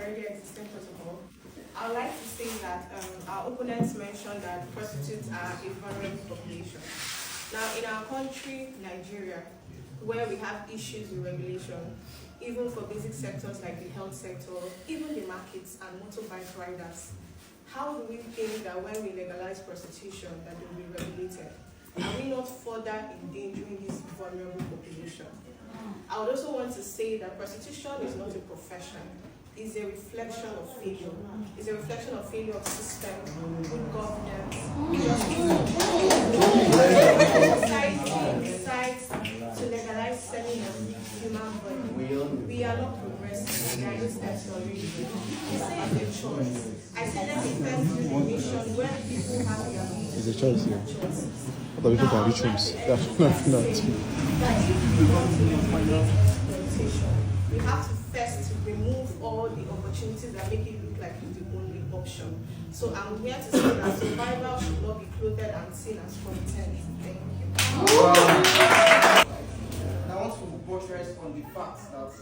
already existing protocol, I would like to say that our opponents mentioned that prostitutes are a vulnerable population. Now, in our country, Nigeria, where we have issues with regulation, even for basic sectors like the health sector, even the markets and motorbike riders, how do we think that when we legalize prostitution that they will be regulated? Are we not further endangering this vulnerable population? I would also want to say that prostitution is not a profession. It's a reflection of failure. It's a reflection of failure of system, good governance. Society decides to legalize selling of human body. We are not progressive. We are just exploration. I say it's a choice. I say let me first do the mission where people have their ability. It's a choice, yeah. Choices. Other people can reach rooms. That if we want to eliminate exploitation, we have to first remove all the opportunities that make it look like it's the only option. So I'm here to say that survival should not be clothed and seen as content. Thank you. I want to buttress on the fact that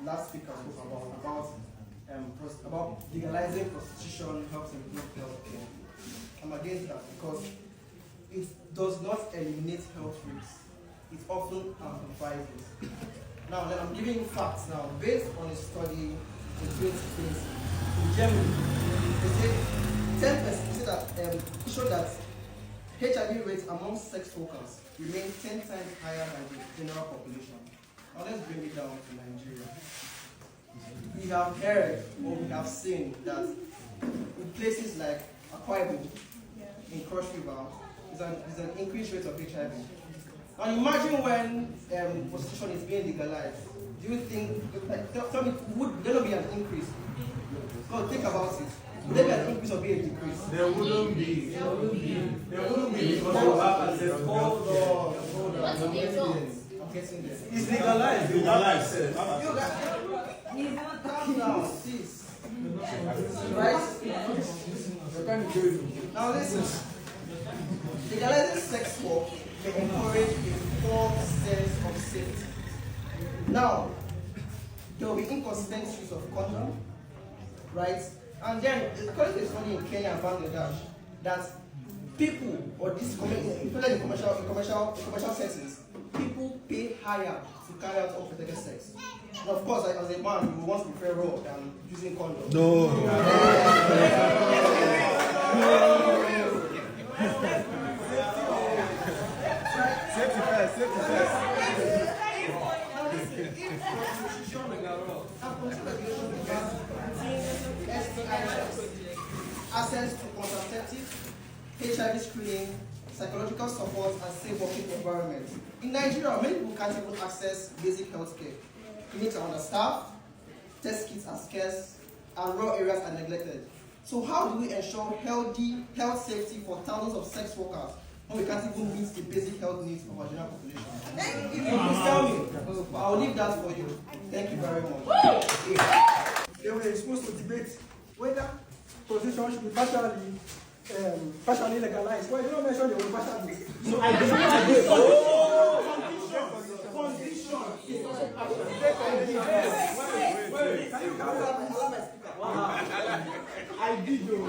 last speaker spoke about legalizing prostitution helps improve healthcare. I'm against that because it does not eliminate health risks. It often amplifies it. Now, then I'm giving you facts now. Based on a study in 2020 in Germany, they say 10%, it showed that HIV rates among sex workers remain 10 times higher than the general population. Now let's bring it down to Nigeria. We have heard or we have seen that in places like Akwa Ibom, in Cross River, there's an increased rate of HIV. Now imagine when prostitution is being legalized. Do you think, tell me, would there not be an increase? No, think about it. Would there be an increase or be a decrease? There wouldn't be. There wouldn't be because you have access. Hold on. I'm getting there. It's legalized. Legalized. Calm down, sis. Right? Now listen. Legalizing sex work may encourage a false sense of safety. Now, there will be inconsistent use of condom, right? And then, according to a study in Kenya and Bangladesh, that people, or this including in commercial settings, people pay higher to carry out unprotected sex. And of course, as a man, you want to prefer raw than using condom. No. Safety first. Access to contraceptives, HIV screening, psychological support, and safe working environment. In Nigeria, many people can't even access basic health care. Clinics are understaffed, test kits are scarce, and rural areas are neglected. So how do we ensure healthy health safety for thousands of sex workers when we can't even meet the basic health needs of our general population? If you please tell me, I'll leave that for you. Thank you very much. They were supposed to debate whether prostitution should be partially legalized. Well, you don't mention the word partially. So I did. Condition. Can you allow my speaker? I did though.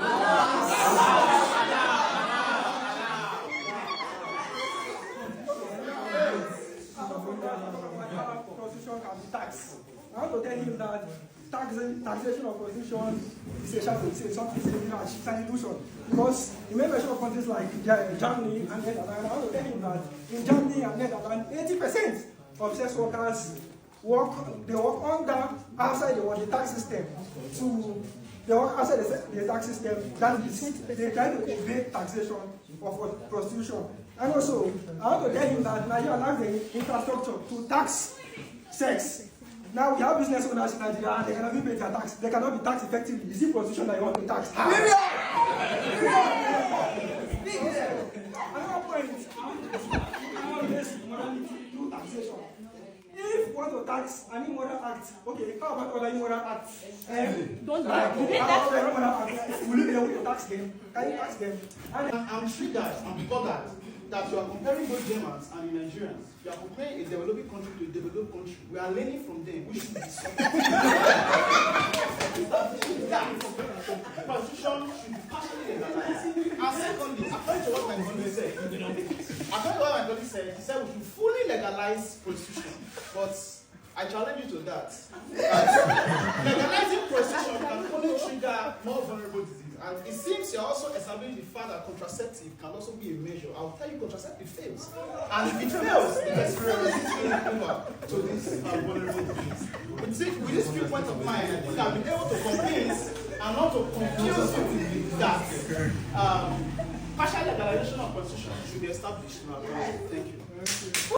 Prostitution can be taxed. I want to tell him that taxation of prostitution is an illusion. Because you may mention of countries like Germany and Netherlands. I want to tell him that in Germany and Netherlands, 80% of sex workers work outside the tax system. They work outside the tax system. That is, they try to evade taxation of prostitution. And also, I want to tell him that Nigeria lacks the infrastructure to tax sex. Now we have business owners in Nigeria and they cannot be paid their tax. They cannot be taxed effectively. Is it prostitution that you want to tax? Another point, I want this morality through taxation. If you want to tax an immoral act, okay, how about other immoral acts? Don't do that. Will you be able to tax them? Can you tax them? I'm triggered, I'm bothered that you are comparing both Germans and the Nigerians. You are comparing a developing country to a developed country. We are learning from them. We should be supporting. Prostitution should be partially legalized. And secondly, according to what my colleague said, he said we should fully legalize prostitution. But I challenge you to that. Legalizing prostitution can only trigger more vulnerable disease. And it seems you're also establishing the fact that contraceptive can also be a measure. I'll tell you, contraceptive fails. And if it fails, the experience is going over to this vulnerable disease. With this 3 points of mine, I think I've been able to convince and not to confuse you that partial legalization of prostitution should be established in our country. Thank you.